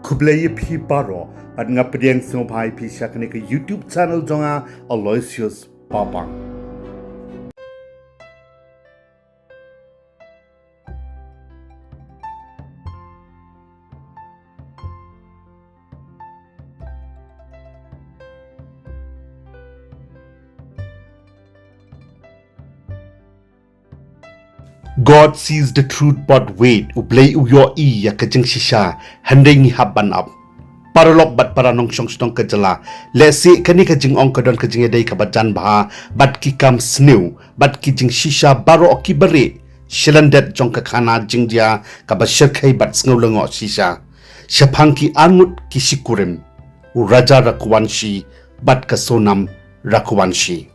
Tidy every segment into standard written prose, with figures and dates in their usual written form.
Kublai pi paro at ngapdiang snobhai pi shakani ka YouTube channel jonga Aloysius Papang. God sees the truth but wait ublay uyo ya kajing shisha handai ni haban up paralok bat paranong syong stong kajala lesi kani kajing ong kadon kajing edai kabajan baha bat ki kam snew bat ki jing shisha baro ki bare shilandet jong ka khana jing dia kabashir khai bat sngulengo shisha shapang ki Ngut ki Kurim u raja Raghuvanshi bat ka Sonam Raghuvanshi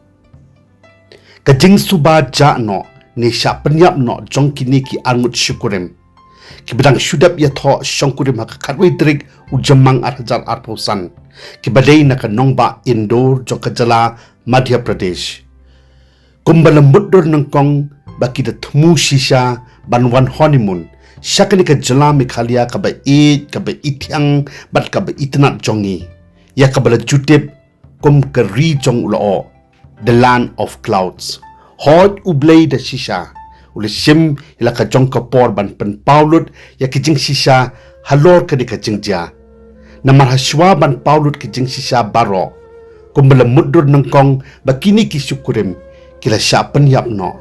kajing suba ja no ni sha Pyniap no jong kini ki Ngut Kurim ki bedang shudap ya tho shong Kurim ha khatwei trik u jamang arhajar arposan ki badai na ka nongba Indore jong kajala Madhya Pradesh kumbalam muddur nangkong baki da thmu shisha banwan honeymoon shakani ka jala mikhalia ka ba ithyang bat ka ba itnat jongi ya ka bala jutip kum ka ri jong ulo the land of clouds hot ublay da shisha ule shim ila ka jong ka por ban pen paulut ya ki jing shisha halor ka di ka jing dia namar hashwa ban paulut ki jing shisha baro kumbala muddur nangkong bakini ki Kurim kila sha Pyniap no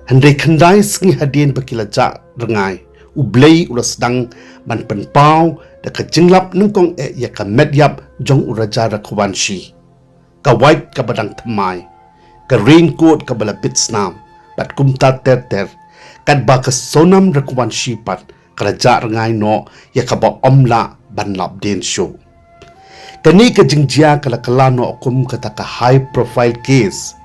handai khandai sngi hadien bakila ja rengai ublay ulas dang ban pen pau da ka jinglap nangkong ya ka medyap jong uraja Raghuvanshi ka white ka badang thamai ka raincoat ka bala pitsnam bat kumta ter kat ba ka Sonam Raghuvanshi pat karaja rangai no ya ka ba omla ban lap den show kani ka jingjia kala kala no akum kata ka high profile case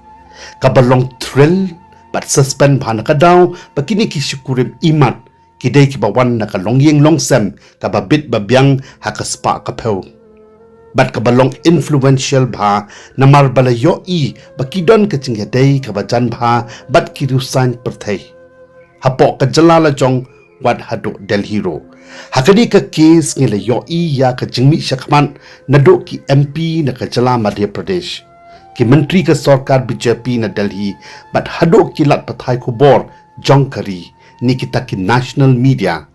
ka balong thrill bat suspend bhana ka daw bakini ki Kurim imat kidai ki ba wan na ka longyeng longsem ka ba bit ba byang ha ka spa ka pheu bat ka balong influential bha namar bala yo i bakidon ka chingya dei ka bajan bha bat ki rusan perthai hapo ka jalala jong wat hado Delhi ro hakadi ka case ngila yo i ya ka jingmi shakman nado ki MP na ka jala Madhya Pradesh ki menteri ka sarkar BJP na Delhi bat hado ki lat pathai khubor jong kari ni kita ki national media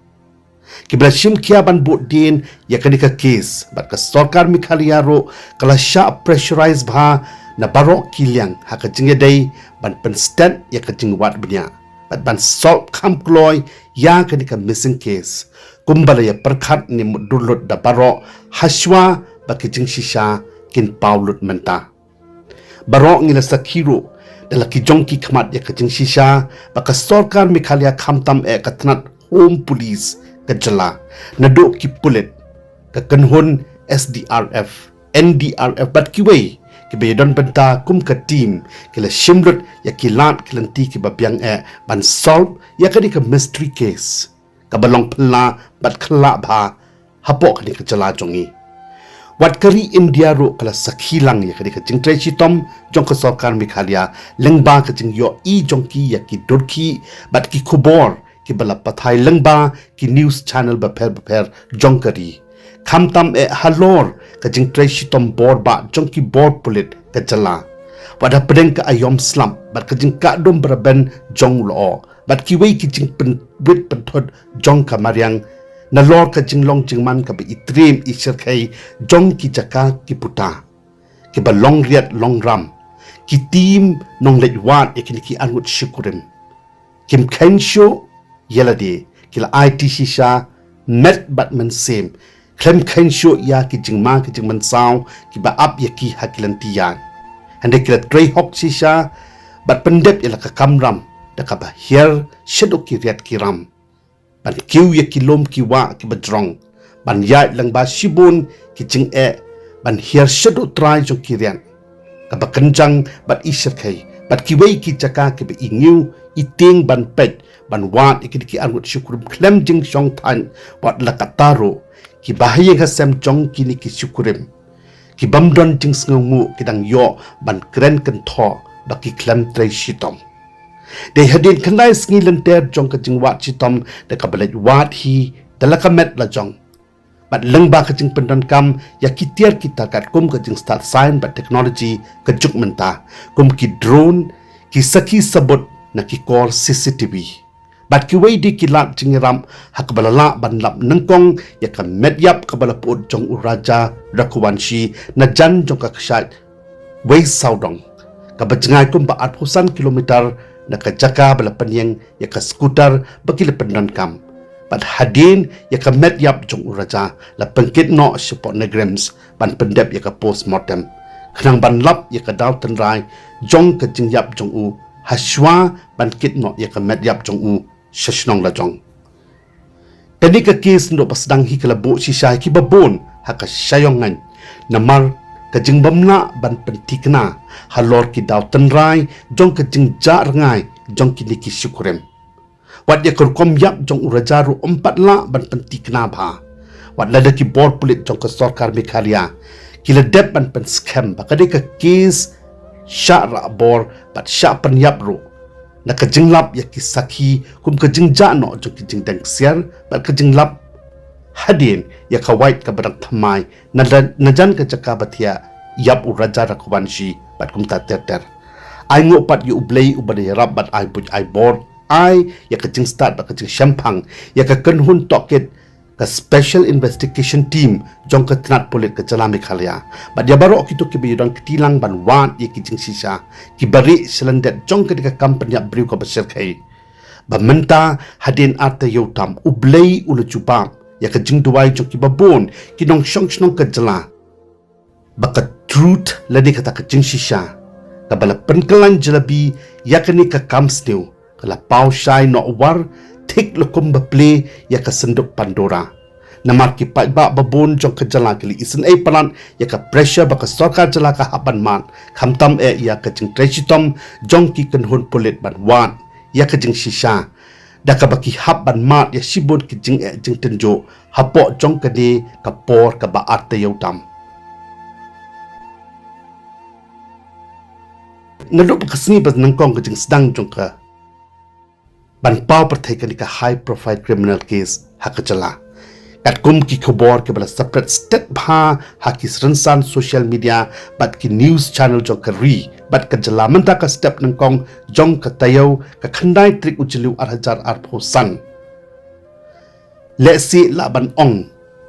ki blashim kia ban bot din ya kanika case bat ka sarkar mikhalia ro kala sha pressurize bha na barok kilyang ha ka jinge dai ban pen stand ya ka jing wat bnya bat ban solve kham kloy ya kanika missing case kumbala ya perkhat ni mudulot da baro hashwa ba ki jing shisha kin paulut menta baro ngila sakhiro dala ki jongki khmat ya ka jing shisha ba ka sarkar mikhalia khamtam e katnat home police kajala nado ki pulit ka kanhon SDRF NDRF bat ki wei ki be don benta kum ka team kila shimlut ya ki lat kilanti ki babyang e ban solve ya ka di ka mystery case ka balong pla bat khla bha hapo ka di ka jala jongi wat kari India ro kala sakhilang ya ka di ka jingtrai chitom jong ka sarkar mikhalia lengba ka jing yo i jongki ya ki durki bat ki khubor ki bala pathai lengba ki news channel ba pher jongkari khamtam e halor ka jing trai shitom bor ba jongki bor pulit ka jala wada pedeng ka ayom slump bat ka jing ka dom braben jong lo bat ki wei ki jing pen brit pen thod jong ka mariang na lor ka jing long jing man ka be itrim isher khai jong ki jaka ki puta ki ba long riat long ram ki team nong let wat ekini ki Ngut Kurim kim kensho yelade kila IT shisha met batman same klem kensho ya ki jingma ki jingman saw ki ba up ya ki hakilanti ya hande kila tray hok shisha bat pendep ila ka kamram da ka ba here shadow ki riat ki ram ban kiu ya ki lom ki wa ki ba drong ban ya lang ba shibun ki jing e ban here shadow try jo ki rian ka ba kanjang bat isher khai bat ki wei ki chaka ki ba ingiu iting ban pet ban wat ikiki Ngut Kurim klem jing shong than wat lakataro ki bahaya ka sem jong kini ki Kurim ki bamdon jing sngu ki dang yo ban kren kan tho ba ki klem trai shitom de hadin kanai sngi lenter jong ka jing wat shitom de ka balet wat hi dalaka met la jong bat lengba ke jing pendan kam ya kitiar kita kat kum ke jing start science bat technology ke juk menta kum ki drone ki saki sabut na ki kor CCTV bat ki wei di ki lat jing ram hak balala ban lap nengkong ya ka medyap ka bala put jong uraja Raghuvanshi na jan jong ka kshat wei saudong ka bajengai kum ba 800 kilometer na ka jaka bala penyeng ya ka skuter bagi le pendan kam bat hadin ya ka medyap jong uraja la pengkit no support negrams ban pendep ya ka postmortem khnang ban lap ya ka daw tenrai jong ka jingyap jong u haswa ban kit no ya ka medyap jong u shashnong la jong kani ka kes ndo pasdang hi kala bo shisha ki babon ha ka shayongan namar ka jingbamna ban pentikna halor ki daw tenrai jong ka jingja rangai jong ki niki syukurem wat ya kurkom yap jong urajaru 4 la ban pentikna bha wat lada ki bor pulit jong ka sarkar Meghalaya kila dep ban pen scam ba kade ka kes syara bor bat sya penyap ru na ka jinglap ya ki saki kum ka jingja no jong ki jingdang siar bat ka jinglap hadin ya ka white ka badang thamai na jan ka jaka bathia yap uraja Raghuvanshi bat kum ta ter ai ngo pat yu ublei ubade rab bat ai buj ai bor ai ya ka jing start ba ka jing shampang ya ka kanhun toket ka special investigation team jong ka tnat polit ka jala Meghalaya ba dia baro kitu ki bidang ketilang ban wan ya ki jing sisa ki bari selendet jong ka dika company briu ka basir kai ba menta hadin arte yotam ublei ulu jupam ya ka jing duai jong ki babon ki nong shong ka jala ba ka truth ladi kata ka jing sisa ka bala penkelan jalabi ya ka ni ka kamstiu kala pau shai no war tik lokum baple ya ka senduk Pandora namar ki pai ba babon jong ka jala kili isen ai palan ya ka pressure ba ka sarkar jala ka haban man khamtam e ya ka jing trechitom jong ki kanhun polit ban wan ya ka jing shisha da ka baki haban mat ya sibon ki jing e jing tenjo hapo jong ka ni ka por ka ba arte yotam ngaduk kasni bas nangkong ka jing sedang jong ka ban pau perthai ka ni ka high profile criminal case hakachala kat kum ki khobor ke bala separate state bha hakis ransan social media bat ki news channel jong ka ri bat ka jala manta ka step nangkong jong ka tayo ka khandai trik ujilu arhajar arphosan lesi la ban ong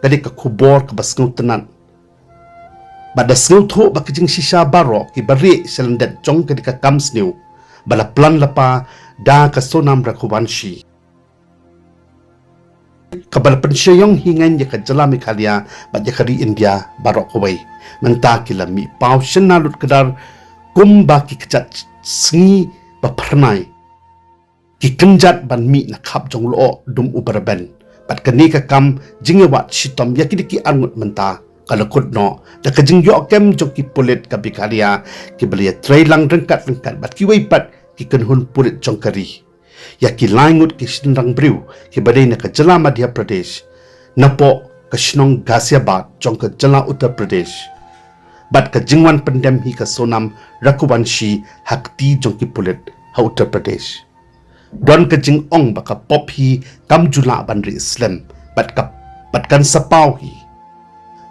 kadi ka khobor ka basngu tanan bada sngu tho ba ki jing shisha baro ki bari selendet jong ka ka kamsniu bala plan lapa Daka Sonam Raghuvanshi kabal pensyayong hingan ya ka jala Meghalaya bat ya kari India barok kawai menta kila mi pau syenalut kedar kumba ki kejat sengi bapernai ki kenjat ban mi na khap jong lo dum uberben bat kani ka kam jingewat shitom ya ki angut menta kalau kut no da ka jing yo kem jong ki polit ka Meghalaya ki belia trailang rengkat bat ki wei pat ki kanhun purit jongkari ya ki langut ki sindang briu ki badai na ka jala Madhya Pradesh napo ka shnong Ghaziabad jong ka jala Uttar Pradesh bat ka jingwan pendem hi ka Sonam Raghuvanshi hakti jong ki pulit ha Uttar Pradesh don ka jing ong ba ka pop hi kam jula bandri Islam bat kan sapau hi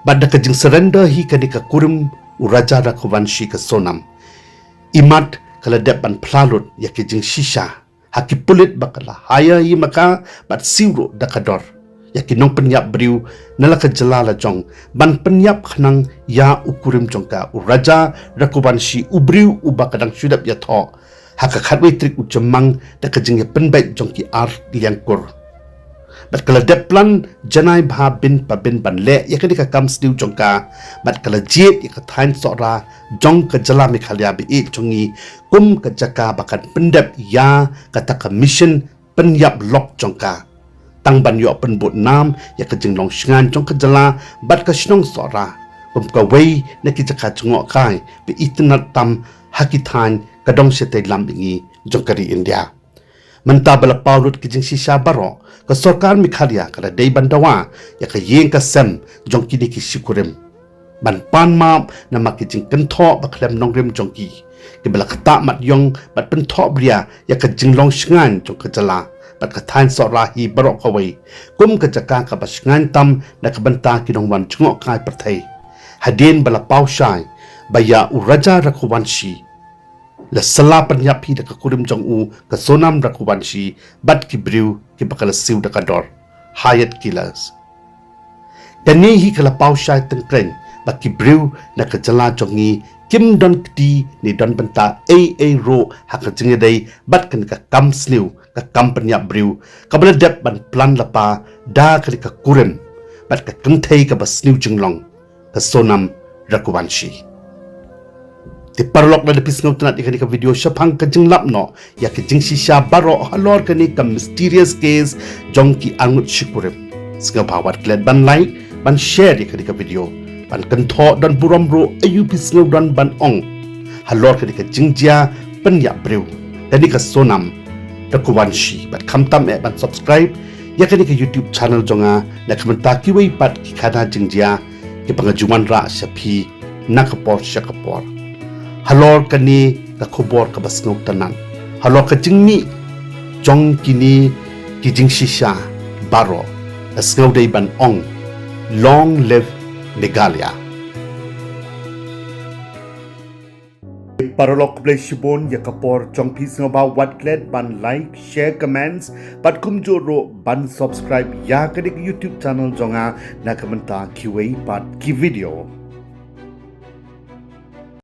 bat ka jing surrender hi ka ni ka Kurim uraja Raghuvanshi ka Sonam imat kala dep ban plalut ya ke jing shisha haki pulit bakala haya yi maka bat siwro dakador ya ki nong penyap briu nala ka jalala jong ban penyap khnang ya ukurim jongka uraja Raghuvanshi ubriu uba kadang sudap ya tho haka khatwei trik ujemang da ka jing ya penbai jongki ar liangkur bat kala dep plan janai bha bin pa bin ban le ya ka dika kam stiu jongka bat kala jet ya ka thain Sohra jong ka jala Meghalaya bi e jongi kum ka jaka bakan pendep ya kata ka mission penyap lok jongka tang ban yo penbut nam ya ka jinglong shngan jong ka jala bat ka shnong Sohra kum ka wei na ki jaka jongok kai bi itnat tam hakithan ka dong sete lambingi jongkari India menta bala paulut ki jing shisha baro ka sarkar Meghalaya kala dei bandawa ya ka yeng ka sem jong ki ki sikurim ban pan ma na makijing kentho ba klem nongrim jongki ki bala kata mat yong bat pentho bria ya ka jinglong shngan jong ka jala bat kathain Sohra hi barok kawai kum ka jaka ka bas ngan tam na ka banta kinong wan chungok kai perthai hadin bala pau shai baya u raja Raghuvanshi la sala Pyniap hi da ka Kurim jong u ka Sonam Raghuvanshi bat ki briu ki bakal Siew da ka dor hayat killers kani hi kala pau shai tengkreng bat ki briu na ka jala jongi kim don kti ni don banta a ro haka jingedai bat kan ka kam sliu ka kam Pyniap briu ka bala dep ban plan lapa da ka ka Kurim bat ka kengthei ka bas sliu jinglong ka Sonam Raghuvanshi ti parlok na depis ngau tanat ikani ka video syapang ka jinglap no ya ka jingsi sya baro halor kani ka mysterious case jong ki Ngut Kurim singa bawat klet ban like ban share ikani ka video ban kentho dan buram ro ayu pis ngau dan ban ong halor kani ka jingjia Pyniap briu kani ka Sonam Raghuvanshi bat khamtam ban subscribe ya kani ka YouTube channel jonga na kamenta ki wei pat ki khana jingjia ki pangajuman ra syapi nakapor syakapor halor kani ka khobor ka bas ngau tanan halor ka jingmi jong kini ki jingsi sha baro asngau dei ban ong long live Megalia parolok play shibon ya kapor jong pis ngau wat klet ban like share comments bat kumjoro ban subscribe ya kani YouTube channel jonga na kamenta kiwei pat ki video